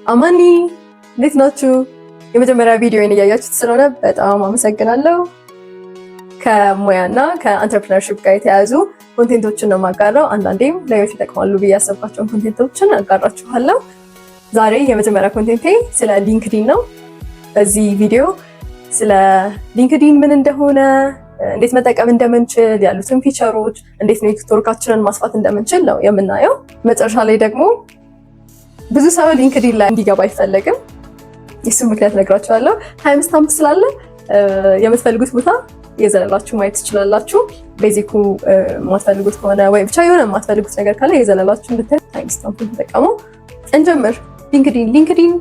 አማኒ እንዴት ናችሁ? የመጀመሪያ ቪዲዮን እያያችሁት ስለሆነ በጣም አመሰግናለሁ። ከሙያና ከአንተርፕረነርሺፕ ጋር የተያያዙ ኮንቴንቶችን ነው የማጋራው። አንዳንዴም ለህይወት ይጠቅማሉ ብዬ ያሰብኳቸውን ኮንቴንቶችን አጋራችኋለሁ። ዛሬ የመጀመሪያ ኮንቴንቴ ስለ ሊንክዲን ነው። በዚህ ቪዲዮ ስለ ሊንክዲን ምን እንደሆነ፣ እንዴት መጠቀም እንደምንችል፣ ያሉትን ፊቸሮች፣ እንዴት ኔትወርካችንን ማስፋት እንደምንችል ነው የምናየው። መጨረሻ ላይ ደግሞ ብዙ ሰው ሊንክዲን ላይ እንዲገባ አይፈለግም። የሱ ምክንያት ነግራችኋለሁ። ታይም ስታምፕ ስላለ የምትፈልጉት ቦታ የዘለላችሁ ማየት ትችላላችሁ። ቤዚኩ የማትፈልጉት ከሆነ ወይ ብቻ የሆነ የማትፈልጉት ነገር ካለ የዘለላችሁ እንድታይ ታይም ስታምፕ ተጠቀሙ። እንጀምር። ሊንክዲን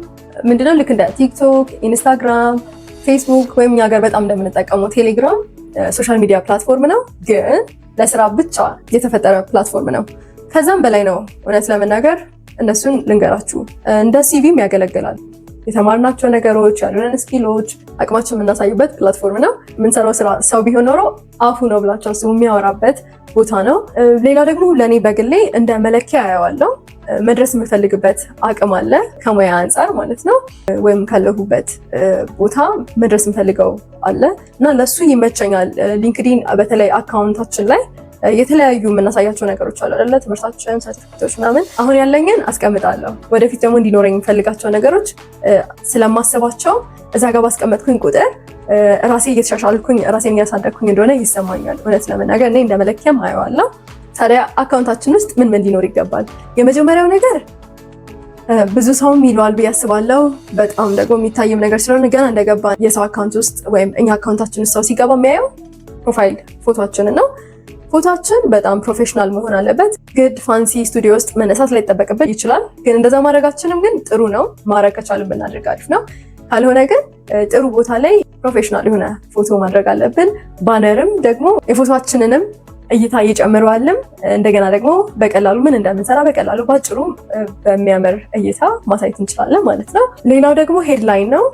ምንድነው? ልክ እንደ ቲክቶክ፣ ኢንስታግራም፣ ፌስቡክ ወይም እኛ ሀገር በጣም እንደምንጠቀመው ቴሌግራም ሶሻል ሚዲያ ፕላትፎርም ነው፣ ግን ለስራ ብቻ የተፈጠረ ፕላትፎርም ነው። ከዛም በላይ ነው። እውነት ለመናገር እነሱን ልንገራችሁ። እንደ ሲቪም ያገለግላል። የተማርናቸው ነገሮች፣ ያሉንን ስኪሎች፣ አቅማችን የምናሳዩበት ፕላትፎርም ነው። የምንሰራው ስራ ሰው ቢሆን ኖሮ አፉ ነው ብላችሁ አስቡ፣ የሚያወራበት ቦታ ነው። ሌላ ደግሞ ለእኔ በግሌ እንደ መለኪያ አየዋለሁ። መድረስ የምፈልግበት አቅም አለ ከሙያ አንጻር ማለት ነው፣ ወይም ካለሁበት ቦታ መድረስ የምፈልገው አለ እና ለሱ ይመቸኛል። ሊንክዲን በተለይ አካውንታችን ላይ የተለያዩ የምናሳያቸው ነገሮች አሉ አይደለ? ትምህርታችን፣ ሰርቲፊኬቶች ምናምን። አሁን ያለኝን አስቀምጣለሁ። ወደፊት ደግሞ እንዲኖረኝ የምፈልጋቸው ነገሮች ስለማስባቸው እዛ ጋር ባስቀመጥኩኝ ቁጥር ራሴ እየተሻሻልኩኝ ራሴን እያሳደግኩኝ እንደሆነ ይሰማኛል። እውነት ለመናገር እኔ እንደ መለኪያም አየዋለሁ። ታዲያ አካውንታችን ውስጥ ምን ምን ሊኖር ይገባል? የመጀመሪያው ነገር ብዙ ሰውም ይለዋል ብዬ አስባለሁ። በጣም ደግሞ የሚታይም ነገር ስለሆነ ገና እንደገባ የሰው አካውንት ውስጥ ወይም እኛ አካውንታችን ውስጥ ሰው ሲገባ የሚያየው ፕሮፋይል ፎቶችንን ነው። ፎቶችን በጣም ፕሮፌሽናል መሆን አለበት። ግድ ፋንሲ ስቱዲዮ ውስጥ መነሳት ላይ ይጠበቅበት ይችላል፣ ግን እንደዛ ማድረጋችንም ግን ጥሩ ነው። ማድረግ ከቻልን ብናደርግ አሪፍ ነው። ካልሆነ ግን ጥሩ ቦታ ላይ ፕሮፌሽናል የሆነ ፎቶ ማድረግ አለብን። ባነርም ደግሞ የፎቶችንንም እይታ እየጨምረዋልም። እንደገና ደግሞ በቀላሉ ምን እንደምንሰራ በቀላሉ ባጭሩ በሚያምር እይታ ማሳየት እንችላለን ማለት ነው። ሌላው ደግሞ ሄድላይን ነው።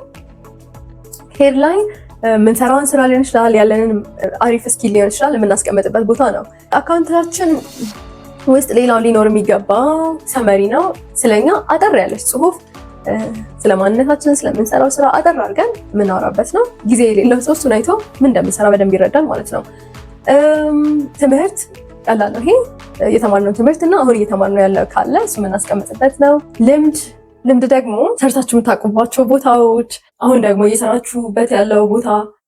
ሄድላይን የምንሰራውን ስራ ሊሆን ይችላል፣ ያለንን አሪፍ ስኪል ሊሆን ይችላል፣ የምናስቀምጥበት ቦታ ነው። አካውንታችን ውስጥ ሌላው ሊኖር የሚገባው ሰመሪ ነው። ስለኛ አጠር ያለች ጽሁፍ፣ ስለ ማንነታችን፣ ስለምንሰራው ስራ አጠር አድርገን የምናወራበት ነው። ጊዜ የሌለው ሰው እሱን አይቶ ምን እንደምንሰራ በደንብ ይረዳል ማለት ነው። ትምህርት ቀላል ነው። ይሄ የተማርነው ትምህርት እና አሁን እየተማርነው ያለው ካለ እሱ የምናስቀምጥበት ነው። ልምድ ደግሞ ሰርታችሁ የምታውቁባቸው ቦታዎች፣ አሁን ደግሞ እየሰራችሁበት ያለው ቦታ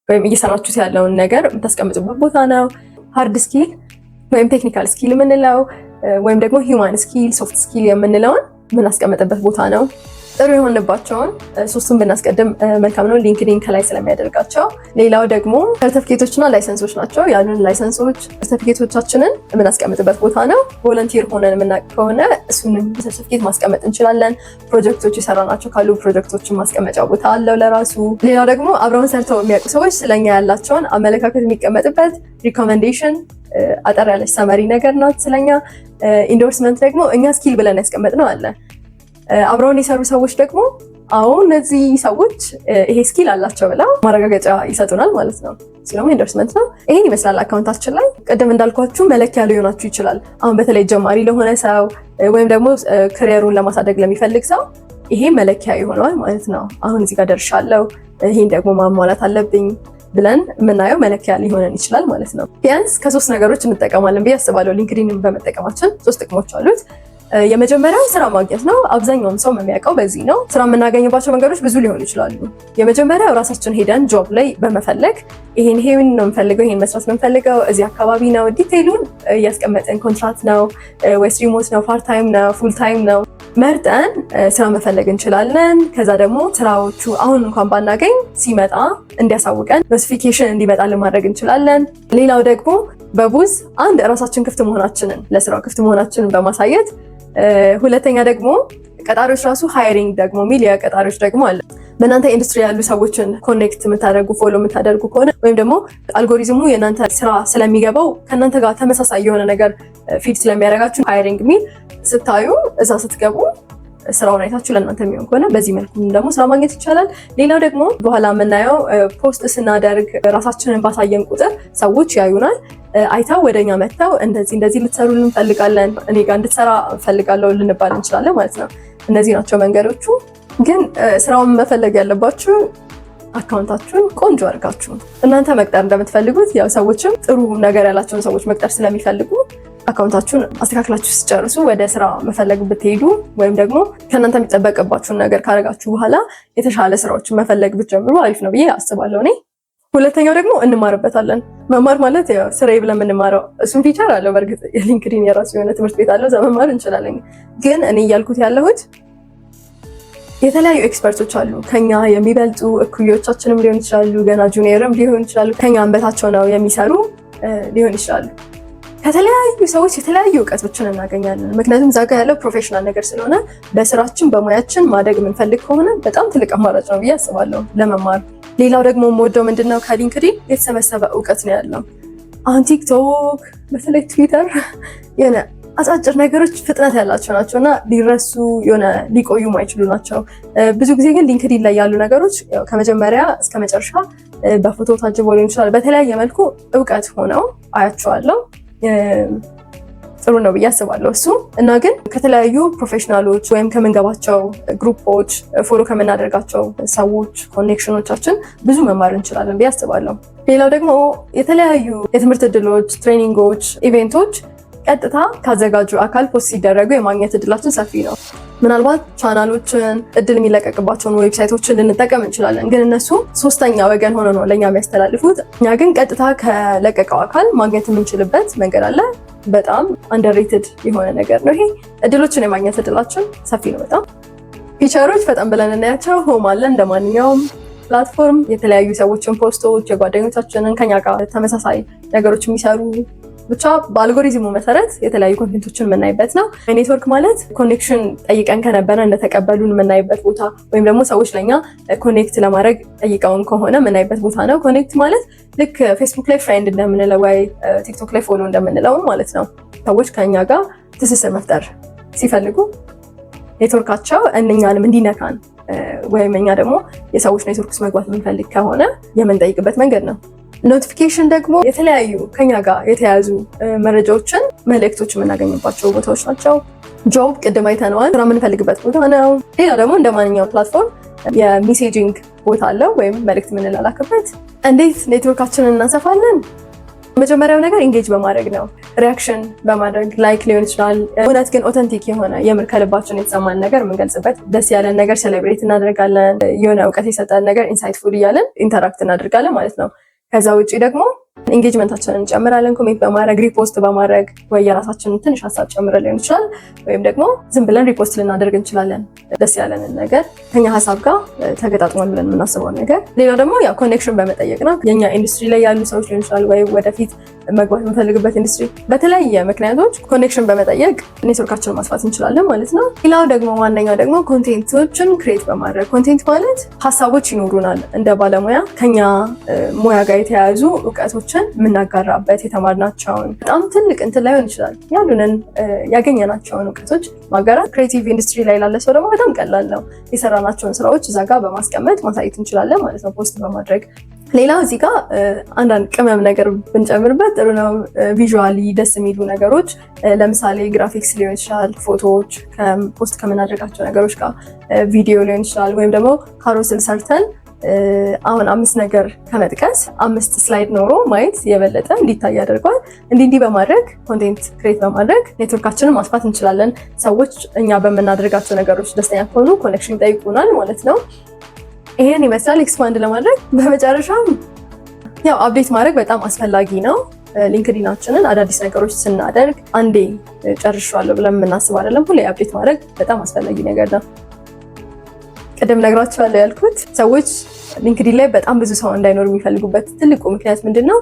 ወይም እየሰራችሁት ያለውን ነገር የምታስቀምጡበት ቦታ ነው። ሃርድ ስኪል ወይም ቴክኒካል ስኪል የምንለው ወይም ደግሞ ሂውማን ስኪል፣ ሶፍት ስኪል የምንለውን የምናስቀምጥበት ቦታ ነው። ጥሩ የሆንባቸውን ሶስቱን ብናስቀድም መልካም ነው፣ ሊንክዲን ከላይ ስለሚያደርጋቸው። ሌላው ደግሞ ሰርቲፊኬቶችና ላይሰንሶች ናቸው። ያሉን ላይሰንሶች፣ ሰርቲፊኬቶቻችንን የምናስቀምጥበት ቦታ ነው። ቮለንቲር ሆነን የምናውቅ ከሆነ እሱንም ሰርቲፊኬት ማስቀመጥ እንችላለን። ፕሮጀክቶች የሰራናቸው ካሉ ፕሮጀክቶችን ማስቀመጫ ቦታ አለው ለራሱ። ሌላው ደግሞ አብረውን ሰርተው የሚያውቁ ሰዎች ስለኛ ያላቸውን አመለካከት የሚቀመጥበት ሪኮመንዴሽን፣ አጠር ያለች ሰመሪ ነገር ናት ስለኛ። ኢንዶርስመንት ደግሞ እኛ ስኪል ብለን ያስቀመጥነው አለ። አብረውን የሰሩ ሰዎች ደግሞ አሁን እነዚህ ሰዎች ይሄ ስኪል አላቸው ብለው ማረጋገጫ ይሰጡናል ማለት ነው። ሲሎም ኢንዶርስመንት ነው። ይሄን ይመስላል አካውንታችን ላይ። ቅድም እንዳልኳችሁ መለኪያ ሊሆናችሁ ይችላል። አሁን በተለይ ጀማሪ ለሆነ ሰው ወይም ደግሞ ክሪየሩን ለማሳደግ ለሚፈልግ ሰው ይሄ መለኪያ ይሆናል ማለት ነው። አሁን እዚህ ጋር ደርሻለሁ፣ ይሄን ደግሞ ማሟላት አለብኝ ብለን የምናየው መለኪያ ሊሆነን ይችላል ማለት ነው። ቢያንስ ከሶስት ነገሮች እንጠቀማለን ብዬ አስባለሁ። ሊንክዲንን በመጠቀማችን 3 ጥቅሞች አሉት። የመጀመሪያው ስራ ማግኘት ነው። አብዛኛውም ሰው የሚያውቀው በዚህ ነው። ስራ የምናገኝባቸው መንገዶች ብዙ ሊሆኑ ይችላሉ። የመጀመሪያው ራሳችን ሄደን ጆብ ላይ በመፈለግ ይሄን ነው የምፈልገው፣ ይሄን መስራት ነው የምፈልገው፣ እዚህ አካባቢ ነው፣ ዲቴይሉን እያስቀመጥን ኮንትራክት ነው ወይስ ሪሞት ነው፣ ፓርት ታይም ነው፣ ፉል ታይም ነው መርጠን ስራ መፈለግ እንችላለን። ከዛ ደግሞ ስራዎቹ አሁን እንኳን ባናገኝ ሲመጣ እንዲያሳውቀን ኖቲፊኬሽን እንዲመጣልን ማድረግ እንችላለን። ሌላው ደግሞ በቡዝ አንድ ራሳችን ክፍት መሆናችንን ለስራው ክፍት መሆናችንን በማሳየት ሁለተኛ ደግሞ ቀጣሪዎች ራሱ ሃይሪንግ ደግሞ ሚሊያ ቀጣሪዎች ደግሞ አለ። በእናንተ ኢንዱስትሪ ያሉ ሰዎችን ኮኔክት የምታደርጉ ፎሎ የምታደርጉ ከሆነ ወይም ደግሞ አልጎሪዝሙ የእናንተ ስራ ስለሚገባው ከእናንተ ጋር ተመሳሳይ የሆነ ነገር ፊድ ስለሚያደርጋችሁ ሃይሪንግ ሚል ስታዩ እዛ ስትገቡ ስራውን አይታችሁ ለእናንተ የሚሆን ከሆነ በዚህ መልኩ ደግሞ ስራ ማግኘት ይቻላል። ሌላው ደግሞ በኋላ የምናየው ፖስት ስናደርግ ራሳችንን ባሳየን ቁጥር ሰዎች ያዩናል። አይታው ወደኛ መጥተው እንደዚህ ልትሰሩልን እንፈልጋለን፣ እኔ ጋር እንድትሰራ እንፈልጋለሁ ልንባል እንችላለን ማለት ነው። እነዚህ ናቸው መንገዶቹ። ግን ስራውን መፈለግ ያለባችሁ አካውንታችሁን ቆንጆ አድርጋችሁ እናንተ መቅጠር እንደምትፈልጉት ያው ሰዎችም ጥሩ ነገር ያላቸውን ሰዎች መቅጠር ስለሚፈልጉ አካውንታችሁን አስተካክላችሁ ሲጨርሱ ወደ ስራ መፈለግ ብትሄዱ ወይም ደግሞ ከእናንተ የሚጠበቅባችሁን ነገር ካደረጋችሁ በኋላ የተሻለ ስራዎችን መፈለግ ብትጀምሩ አሪፍ ነው ብዬ አስባለሁ እኔ። ሁለተኛው ደግሞ እንማርበታለን። መማር ማለት ያው ስራዬ ብለን የምንማረው እሱም ፊቸር አለው። በእርግጥ የሊንክዲን የራሱ የሆነ ትምህርት ቤት አለው፣ እዛ መማር እንችላለን። ግን እኔ እያልኩት ያለሁት የተለያዩ ኤክስፐርቶች አሉ፣ ከኛ የሚበልጡ እኩዮቻችንም ሊሆን ይችላሉ፣ ገና ጁኒየርም ሊሆን ይችላሉ፣ ከኛ አንበታቸው ነው የሚሰሩ ሊሆን ይችላሉ። ከተለያዩ ሰዎች የተለያዩ እውቀቶችን እናገኛለን። ምክንያቱም እዛ ጋር ያለው ፕሮፌሽናል ነገር ስለሆነ በስራችን በሙያችን ማደግ የምንፈልግ ከሆነ በጣም ትልቅ አማራጭ ነው ብዬ አስባለሁ ለመማር። ሌላው ደግሞ የምወደው ምንድነው ከሊንክዲን የተሰበሰበ እውቀት ነው ያለው። አሁን ቲክቶክ በተለይ ትዊተር የሆነ አጫጭር ነገሮች ፍጥነት ያላቸው ናቸው እና ሊረሱ የሆነ ሊቆዩ ማይችሉ ናቸው። ብዙ ጊዜ ግን ሊንክዲን ላይ ያሉ ነገሮች ከመጀመሪያ እስከ መጨረሻ በፎቶ ታጅቦ ሊሆን ይችላል፣ በተለያየ መልኩ እውቀት ሆነው አያቸዋለሁ። ጥሩ ነው ብዬ አስባለሁ እሱ እና ግን ከተለያዩ ፕሮፌሽናሎች ወይም ከምንገባቸው ግሩፖች ፎሎ ከምናደርጋቸው ሰዎች ኮኔክሽኖቻችን ብዙ መማር እንችላለን ብዬ አስባለሁ። ሌላው ደግሞ የተለያዩ የትምህርት እድሎች፣ ትሬኒንጎች፣ ኢቬንቶች ቀጥታ ካዘጋጁ አካል ፖስት ሲደረጉ የማግኘት እድላችን ሰፊ ነው። ምናልባት ቻናሎችን እድል የሚለቀቅባቸውን ዌብሳይቶችን ልንጠቀም እንችላለን፣ ግን እነሱ ሶስተኛ ወገን ሆኖ ነው ለእኛ የሚያስተላልፉት። እኛ ግን ቀጥታ ከለቀቀው አካል ማግኘት የምንችልበት መንገድ አለ። በጣም አንደርሬትድ የሆነ ነገር ነው ይሄ። እድሎችን የማግኘት እድላችን ሰፊ ነው በጣም። ፊቸሮች በጣም ብለን እናያቸው። ሆም አለ እንደ ማንኛውም ፕላትፎርም የተለያዩ ሰዎችን ፖስቶች፣ የጓደኞቻችንን ከኛ ጋር ተመሳሳይ ነገሮች የሚሰሩ ብቻ በአልጎሪዝሙ መሰረት የተለያዩ ኮንቴንቶችን የምናይበት ነው። ኔትወርክ ማለት ኮኔክሽን ጠይቀን ከነበረ እንደተቀበሉን የምናይበት ቦታ ወይም ደግሞ ሰዎች ለኛ ኮኔክት ለማድረግ ጠይቀውን ከሆነ የምናይበት ቦታ ነው። ኮኔክት ማለት ልክ ፌስቡክ ላይ ፍሬንድ እንደምንለው ወይ ቲክቶክ ላይ ፎሎ እንደምንለው ማለት ነው። ሰዎች ከኛ ጋር ትስስር መፍጠር ሲፈልጉ ኔትወርካቸው እኛንም እንዲነካን ወይም እኛ ደግሞ የሰዎች ኔትወርክ ውስጥ መግባት የምንፈልግ ከሆነ የምንጠይቅበት መንገድ ነው። ኖቲፊኬሽን ደግሞ የተለያዩ ከኛ ጋር የተያዙ መረጃዎችን፣ መልእክቶች የምናገኝባቸው ቦታዎች ናቸው። ጆብ ቅድም አይተነዋል፣ ስራ የምንፈልግበት ቦታ ነው። ሌላ ደግሞ እንደ ማንኛውም ፕላትፎርም የሜሴጂንግ ቦታ አለው ወይም መልእክት የምንላላክበት። እንዴት ኔትወርካችንን እናሰፋለን? መጀመሪያው ነገር ኢንጌጅ በማድረግ ነው። ሪያክሽን በማድረግ ላይክ ሊሆን ይችላል። እውነት ግን ኦተንቲክ የሆነ የምር ከልባችን የተሰማን ነገር የምንገልጽበት፣ ደስ ያለን ነገር ሴሌብሬት እናደርጋለን። የሆነ እውቀት የሰጠን ነገር ኢንሳይትፉል እያለን ኢንተራክት እናደርጋለን ማለት ነው። ከዛ ውጪ ደግሞ ኢንጌጅመንታችንን እንጨምራለን። ኮሜንት በማድረግ ሪፖስት በማድረግ ወይ የራሳችንን ትንሽ ሀሳብ ጨምረን ሊሆን ይችላል፣ ወይም ደግሞ ዝም ብለን ሪፖስት ልናደርግ እንችላለን። ደስ ያለንን ነገር ከኛ ሀሳብ ጋር ተገጣጥሟል ብለን የምናስበውን ነገር። ሌላው ደግሞ ያው ኮኔክሽን በመጠየቅ ነው። የኛ ኢንዱስትሪ ላይ ያሉ ሰዎች ሊሆን ይችላል፣ ወይ ወደፊት መግባት የምፈልግበት ኢንዱስትሪ፣ በተለያየ ምክንያቶች ኮኔክሽን በመጠየቅ ኔትወርካችንን ማስፋት እንችላለን ማለት ነው። ሌላው ደግሞ ዋነኛው ደግሞ ኮንቴንቶችን ክሬት በማድረግ። ኮንቴንት ማለት ሀሳቦች ይኖሩናል እንደ ባለሙያ ከኛ ሙያ ጋር የተያያዙ እውቀቶችን የምናጋራበት፣ የተማርናቸውን በጣም ትልቅ እንትን ላይሆን ይችላል ያሉንን ያገኘናቸውን እውቀቶች ማጋራት። ክሬቲቭ ኢንዱስትሪ ላይ ላለ ሰው ደግሞ በጣም ቀላል ነው። የሰራናቸውን ስራዎች እዛ ጋር በማስቀመጥ ማሳየት እንችላለን ማለት ነው፣ ፖስት በማድረግ። ሌላው እዚህ ጋር አንዳንድ ቅመም ነገር ብንጨምርበት ጥሩ ነው። ቪዥዋሊ ደስ የሚሉ ነገሮች ለምሳሌ ግራፊክስ ሊሆን ይችላል፣ ፎቶዎች ፖስት ከምናደርጋቸው ነገሮች ጋር ቪዲዮ ሊሆን ይችላል፣ ወይም ደግሞ ካሮስል ሰርተን አሁን 5 ነገር ከመጥቀስ 5 ስላይድ ኖሮ ማየት የበለጠ እንዲታይ ያደርገዋል። እንዲህ በማድረግ ኮንቴንት ክሬት በማድረግ ኔትወርካችንን ማስፋት እንችላለን። ሰዎች እኛ በምናደርጋቸው ነገሮች ደስተኛ ከሆኑ ኮኔክሽን ይጠይቁናል ማለት ነው። ይሄን ይመስላል ኤክስፓንድ ለማድረግ። በመጨረሻም ያው አፕዴት ማድረግ በጣም አስፈላጊ ነው። ሊንክዲናችንን አዳዲስ ነገሮች ስናደርግ አንዴ ጨርሻለሁ ብለን የምናስብ አይደለም። ሁሌ አፕዴት ማድረግ በጣም አስፈላጊ ነገር ነው። ቅድም ነግራችኋለሁ ያልኩት ሰዎች ሊንክዲን ላይ በጣም ብዙ ሰው እንዳይኖር የሚፈልጉበት ትልቁ ምክንያት ምንድን ነው?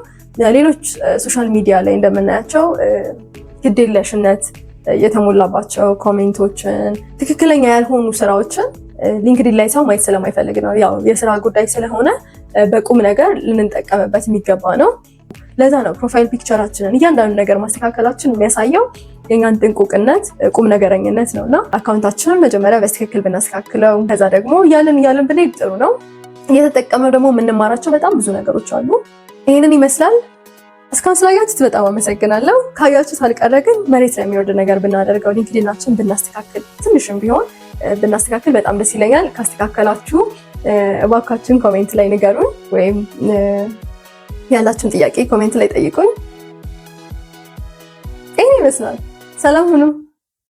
ሌሎች ሶሻል ሚዲያ ላይ እንደምናያቸው ግዴለሽነት የተሞላባቸው ኮሜንቶችን፣ ትክክለኛ ያልሆኑ ስራዎችን ሊንክዲን ላይ ሰው ማየት ስለማይፈልግ ነው። ያው የስራ ጉዳይ ስለሆነ በቁም ነገር ልንጠቀምበት የሚገባ ነው። ለዛ ነው ፕሮፋይል ፒክቸራችንን እያንዳንዱ ነገር ማስተካከላችን የሚያሳየው የኛን ጥንቁቅነት፣ ቁም ነገረኝነት ነው እና አካውንታችንን መጀመሪያ በትክክል ብናስተካክለው ከዛ ደግሞ እያለን ብንሄድ ጥሩ ነው። እየተጠቀመው ደግሞ የምንማራቸው በጣም ብዙ ነገሮች አሉ። ይህንን ይመስላል። እስካሁን ስላያችሁት በጣም አመሰግናለሁ። ካያችሁት አልቀረ ግን መሬት ላይ የሚወርድ ነገር ብናደርገው ሊንክዲናችን ብናስተካክል ትንሽም ቢሆን ብናስተካክል በጣም ደስ ይለኛል። ካስተካከላችሁ እባካችሁን ኮሜንት ላይ ንገሩን፣ ወይም ያላችሁን ጥያቄ ኮሜንት ላይ ጠይቁኝ። ይሄን ይመስላል። ሰላም ሁኑ።